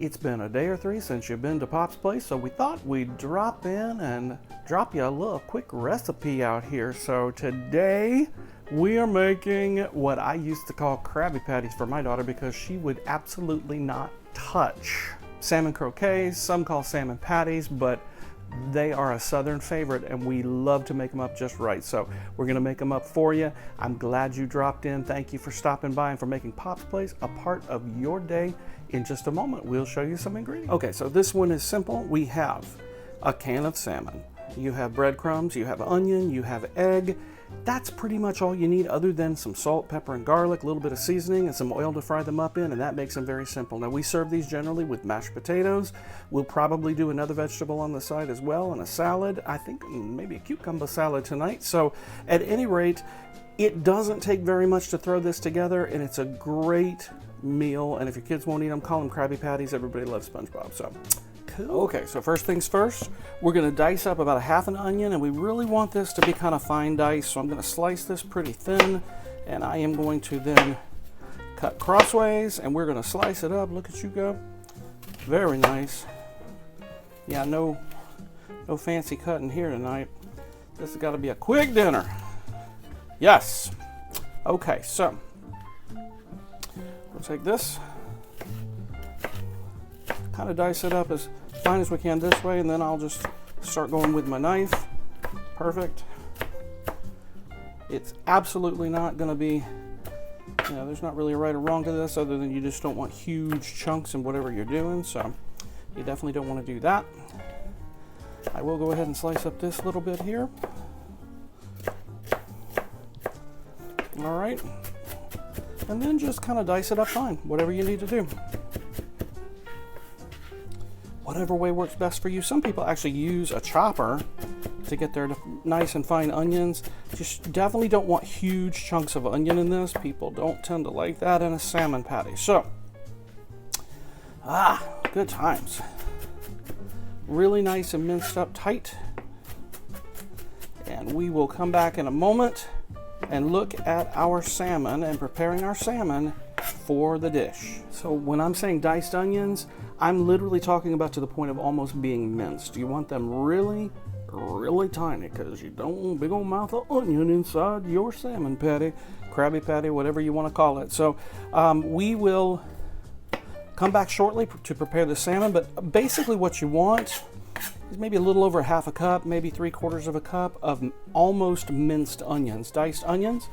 It's been a day or three since you've been to Pop's place, so we thought we'd drop in and drop you a little quick recipe out here. So today we are making what I used to call Crabby Patties for my daughter because she would absolutely not touch salmon croquets. Some call salmon patties, but they are a southern favorite and we love to make them up just right. So we're gonna make them up for you. I'm glad you dropped in. Thank you for stopping by and for making Pop's Place a part of your day. In just a moment, we'll show you some ingredients. Okay, so this one is simple. We have a can of salmon. You have breadcrumbs, you have onion, you have egg. That's pretty much all you need other than some salt, pepper, and garlic, a little bit of seasoning, and some oil to fry them up in, and that makes them very simple. Now, we serve these generally with mashed potatoes. We'll probably do another vegetable on the side as well, and a salad. I think maybe a cucumber salad tonight. So, at any rate, it doesn't take very much to throw this together, and it's a great meal. And if your kids won't eat them, call them Crabby Patties. Everybody loves SpongeBob, so cool. Okay, so first things first, we're gonna dice up about a half an onion, and we really want this to be kind of fine dice, so I'm gonna slice this pretty thin, and I am going to then cut crossways, and we're gonna slice it up. Look at you go. Very nice. Yeah, no fancy cutting here tonight. This has got to be a quick dinner. Yes. Okay, so we'll take this, kind of dice it up as fine as we can this way, and then I'll just start going with my knife. Perfect. It's absolutely not going to be, there's not really a right or wrong to this other than you just don't want huge chunks in whatever you're doing, so you definitely don't want to do that. I will go ahead and slice up this little bit here. All right. And then just kind of dice it up fine, whatever you need to do. Whatever way works best for you. Some people actually use a chopper to get their nice and fine onions. Just definitely don't want huge chunks of onion in this. People don't tend to like that in a salmon patty. So, good times. Really nice and minced up tight. And we will come back in a moment and look at our salmon and preparing our salmon for the dish. So when I'm saying diced onions, I'm literally talking about to the point of almost being minced. You want them really, really tiny because you don't want a big old mouth of onion inside your salmon patty, Crabby Patty, whatever you want to call it. So we will come back shortly to prepare the salmon, but basically what you want is maybe a little over half a cup, maybe 3/4 of a cup of almost minced onions, diced onions,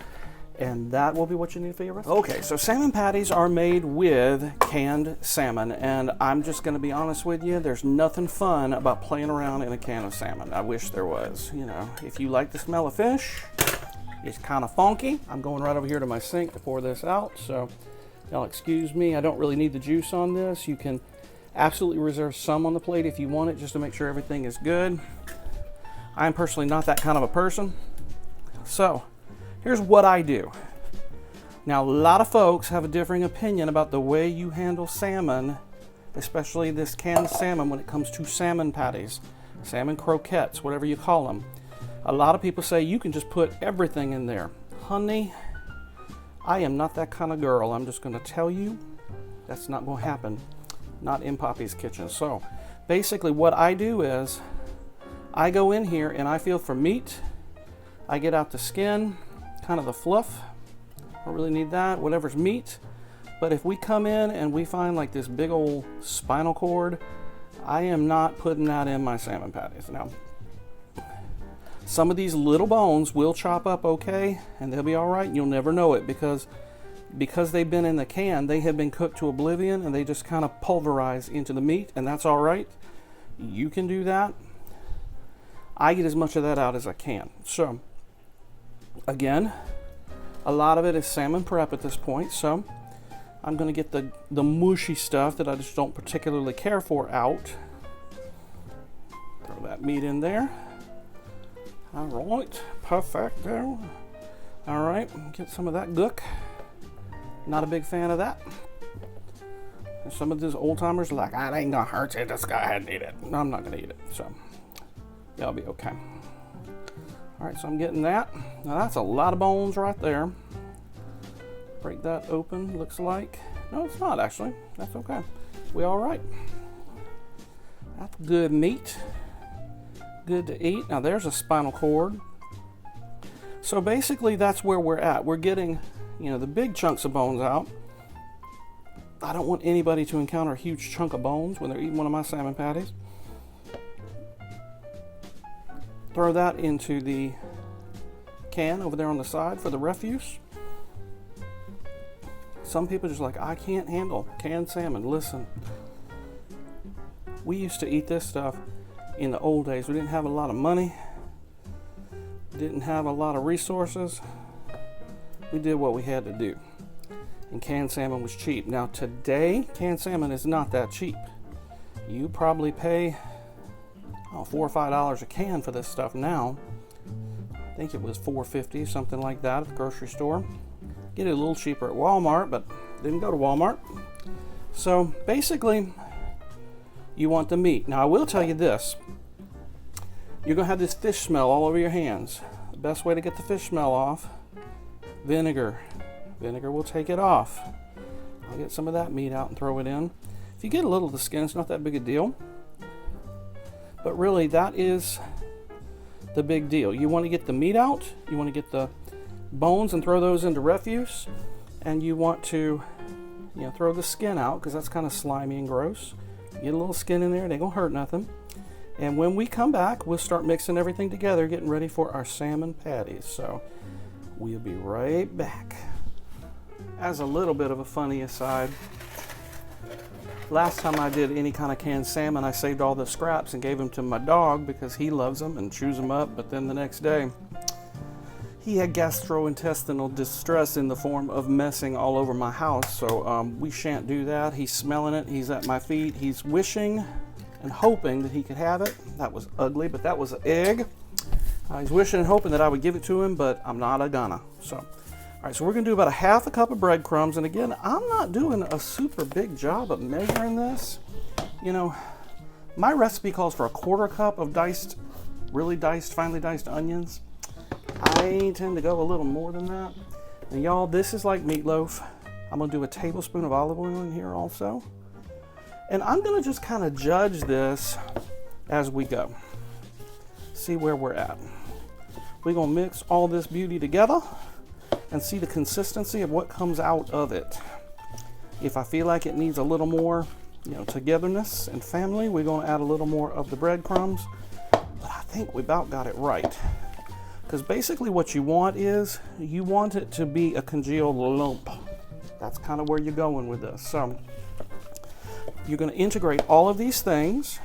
and that will be what you need for your recipe. Okay, so salmon patties are made with canned salmon, and I'm just going to be honest with you, there's nothing fun about playing around in a can of salmon. I wish there was. If you like the smell of fish, it's kind of funky. I'm going right over here to my sink to pour this out, so y'all excuse me. I don't really need the juice on this. You can absolutely reserve some on the plate if you want it, just to make sure everything is good. I'm personally not that kind of a person. So here's what I do. Now, a lot of folks have a differing opinion about the way you handle salmon, especially this canned salmon when it comes to salmon patties, salmon croquettes, whatever you call them. A lot of people say you can just put everything in there. Honey, I am not that kind of girl. I'm just going to tell you that's not going to happen. Not in Poppy's kitchen. So basically what I do is I go in here and I feel for meat. I get out the skin, kind of the fluff. Don't really need that, whatever's meat. But if we come in and we find like this big old spinal cord, I am not putting that in my salmon patties. Now, some of these little bones will chop up okay and they'll be all right. You'll never know it because they've been in the can, they have been cooked to oblivion and they just kind of pulverize into the meat, and that's all right. You can do that. I get as much of that out as I can. So again, a lot of it is salmon prep at this point, so I'm going to get the mushy stuff that I just don't particularly care for out. Throw that meat in there. All right, perfect there. All right, get some of that gook. Not a big fan of that. And some of these old timers are like, it ain't gonna hurt you, just go ahead and eat it. No, I'm not gonna eat it, so that'll be okay. All right, so I'm getting that. Now that's a lot of bones right there. Break that open, looks like. No, it's not actually. That's okay. We all right? That's good meat. Good to eat. Now there's a spinal cord. So basically that's where we're at. We're getting, you know, the big chunks of bones out. I don't want anybody to encounter a huge chunk of bones when they're eating one of my salmon patties. Throw that into the can over there on the side for the refuse. Some people are just like, I can't handle canned salmon. Listen, we used to eat this stuff in the old days. We didn't have a lot of money, didn't have a lot of resources. We did what we had to do, and canned salmon was cheap. Now today, canned salmon is not that cheap. You probably pay $4 or $5 a can for this stuff now. I think it was $4.50, something like that at the grocery store. Get it a little cheaper at Walmart, but didn't go to Walmart. So basically, you want the meat. Now I will tell you this. You're gonna have this fish smell all over your hands. The best way to get the fish smell off, vinegar. Vinegar will take it off. I'll get some of that meat out and throw it in. If you get a little of the skin, it's not that big a deal. But really, that is the big deal. You want to get the meat out, you want to get the bones and throw those into refuse, and you want to, you know, throw the skin out because that's kind of slimy and gross. Get a little skin in there, it ain't gonna hurt nothing. And when we come back, we'll start mixing everything together, getting ready for our salmon patties. So we'll be right back. As a little bit of a funny aside, last time I did any kind of canned salmon, I saved all the scraps and gave them to my dog because he loves them and chews them up. But then the next day, he had gastrointestinal distress in the form of messing all over my house. So we shan't do that. He's smelling it. He's at my feet. He's wishing and hoping that he could have it. That was ugly, but that was an egg. He's wishing and hoping that I would give it to him, but I'm not gonna. So, all right, so we're gonna do about a half a cup of breadcrumbs. And again, I'm not doing a super big job of measuring this. You know, my recipe calls for a quarter cup of diced, really diced, finely diced onions. I tend to go a little more than that. And y'all, this is like meatloaf. I'm gonna do a tablespoon of olive oil in here also. And I'm gonna just kind of judge this as we go. See where we're at. We're gonna mix all this beauty together and see the consistency of what comes out of it. If I feel like it needs a little more, you know, togetherness and family, we're gonna add a little more of the breadcrumbs. But I think we about got it right. Because basically what you want is, you want it to be a congealed lump. That's kind of where you're going with this. So you're going to integrate all of these things.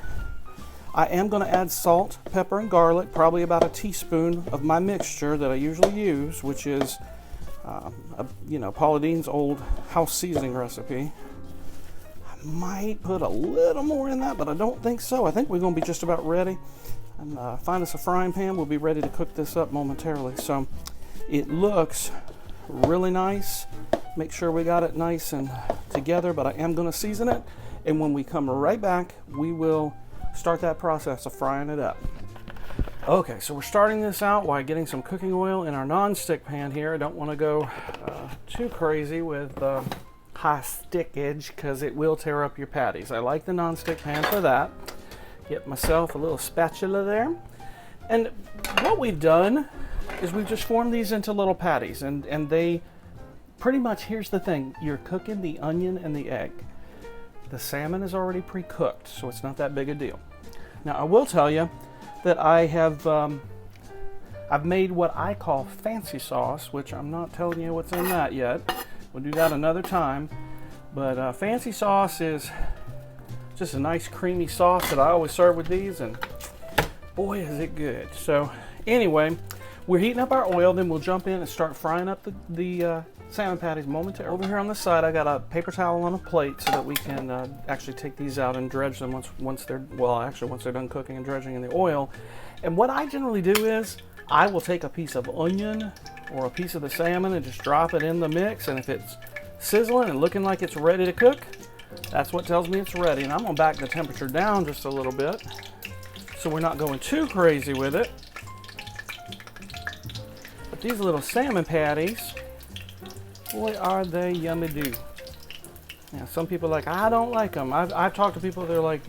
I am going to add salt, pepper, and garlic, probably about a teaspoon of my mixture that I usually use, which is, you know, Paula Deen's old house seasoning recipe. I might put a little more in that, but I don't think so. I think we're going to be just about ready. And find us a frying pan. We'll be ready to cook this up momentarily. So it looks really nice. Make sure we got it nice and together, but I am going to season it. And when we come right back, we will start that process of frying it up. Okay, so we're starting this out while getting some cooking oil in our non-stick pan here. I don't want to go too crazy with high stickage because it will tear up your patties. I like the non-stick pan for that. Get myself a little spatula there. And what we've done is we've just formed these into little patties. And they pretty much, here's the thing. You're cooking the onion and the egg. The salmon is already pre-cooked, so it's not that big a deal. Now, I will tell you that I have I've made what I call fancy sauce, which I'm not telling you what's in that yet. We'll do that another time. But fancy sauce is just a nice creamy sauce that I always serve with these, and boy is it good. So anyway, we're heating up our oil, then we'll jump in and start frying up the salmon patties momentarily. Over here on the side, I got a paper towel on a plate so that we can actually take these out and dredge them once they're done cooking and dredging in the oil. And what I generally do is I will take a piece of onion or a piece of the salmon and just drop it in the mix, and if it's sizzling and looking like it's ready to cook, that's what tells me it's ready. And I'm gonna back the temperature down just a little bit so we're not going too crazy with it. But these little salmon patties, boy, are they yummy do. Yeah, some people are like, I don't like them. I've talked to people that are like,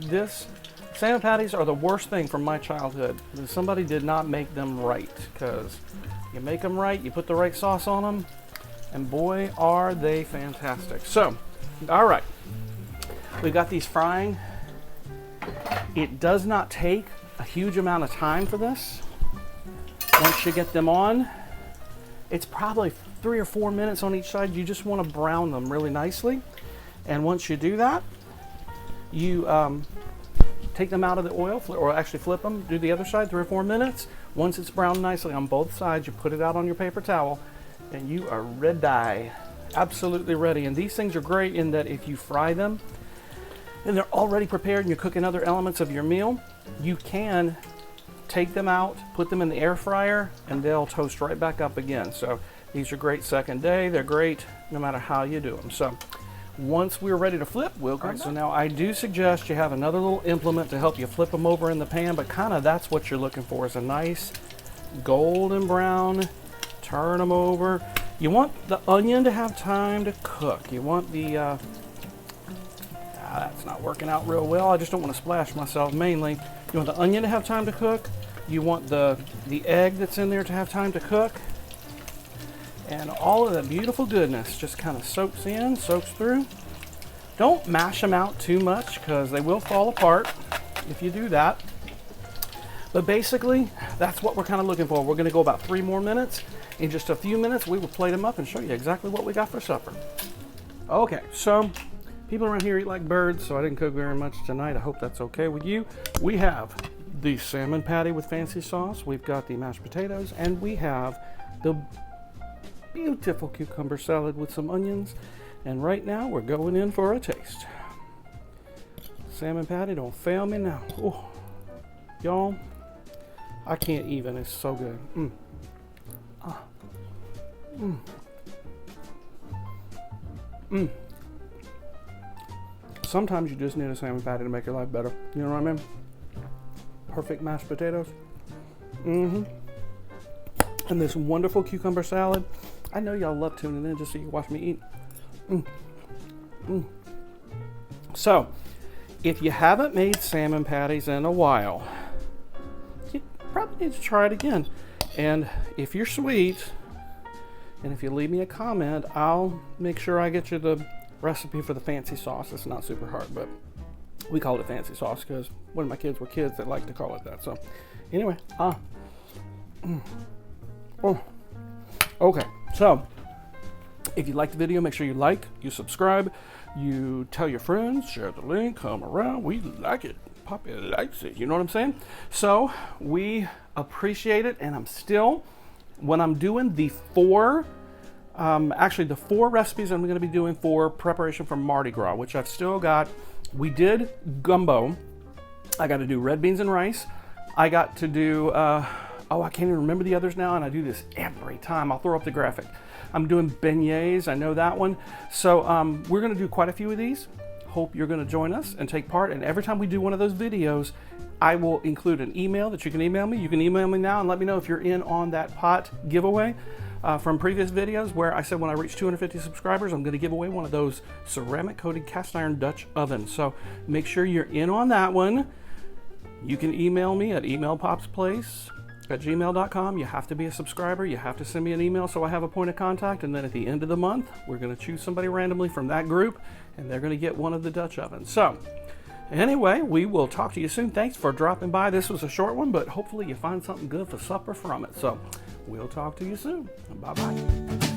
salmon patties are the worst thing from my childhood. Somebody did not make them right, because you make them right, you put the right sauce on them, and boy, are they fantastic. So, all right, we've got these frying. It does not take a huge amount of time for this. Once you get them on, it's probably 3 or 4 minutes on each side. You just want to brown them really nicely. And once you do that, you take them out of the oil, or actually flip them, do the other side, 3 or 4 minutes. Once it's browned nicely on both sides, you put it out on your paper towel, and you are ready. Absolutely ready. And these things are great in that if you fry them, and they're already prepared and you're cooking other elements of your meal, you can take them out, put them in the air fryer, and they'll toast right back up again. So these are great second day. They're great no matter how you do them. So once we're ready to flip, we'll come back. So now I do suggest you have another little implement to help you flip them over in the pan, but kind of that's what you're looking for, is a nice golden brown. Turn them over. You want the onion to have time to cook. You want the that's not working out real well. I just don't want to splash myself mainly. You want the onion to have time to cook. You want the egg that's in there to have time to cook. And all of the beautiful goodness just kind of soaks in, soaks through. Don't mash them out too much, because they will fall apart if you do that. But basically, that's what we're kind of looking for. We're going to go about 3 more minutes. In just a few minutes, we will plate them up and show you exactly what we got for supper. Okay, so people around here eat like birds, so I didn't cook very much tonight. I hope that's okay with you. We have the salmon patty with fancy sauce. We've got the mashed potatoes, and we have the beautiful cucumber salad with some onions. And right now, we're going in for a taste. Salmon patty, don't fail me now. Oh, y'all, I can't even. It's so good. Sometimes you just need a salmon patty to make your life better. You know what I mean? Perfect mashed potatoes. And this wonderful cucumber salad. I know y'all love tuning in just so you watch me eat. So, if you haven't made salmon patties in a while, you probably need to try it again. And if you're sweet, and if you leave me a comment, I'll make sure I get you the recipe for the fancy sauce. It's not super hard, but we call it fancy sauce because one of my kids were kids that like to call it that. So anyway, okay. So if you like the video, make sure you like, you subscribe, you tell your friends, share the link, come around. We like it. Poppy likes it. You know what I'm saying? So we appreciate it, and when I'm doing the 4 recipes I'm going to be doing for preparation for Mardi Gras, which I've still got. We did gumbo. I got to do red beans and rice. I got to do, I can't even remember the others now, and I do this every time. I'll throw up the graphic. I'm doing beignets. I know that one. So we're going to do quite a few of these. Hope you're going to join us and take part. And every time we do one of those videos, I will include an email that you can email me. You can email me now and let me know if you're in on that pot giveaway from previous videos where I said when I reach 250 subscribers, I'm going to give away one of those ceramic coated cast iron Dutch ovens. So make sure you're in on that one. You can email me at emailpopsplace@gmail.com. You have to be a subscriber. You have to send me an email so I have a point of contact. And then at the end of the month, we're going to choose somebody randomly from that group, and they're going to get one of the Dutch ovens. So anyway, we will talk to you soon. Thanks for dropping by. This was a short one, but hopefully you find something good for supper from it. So we'll talk to you soon. Bye-bye.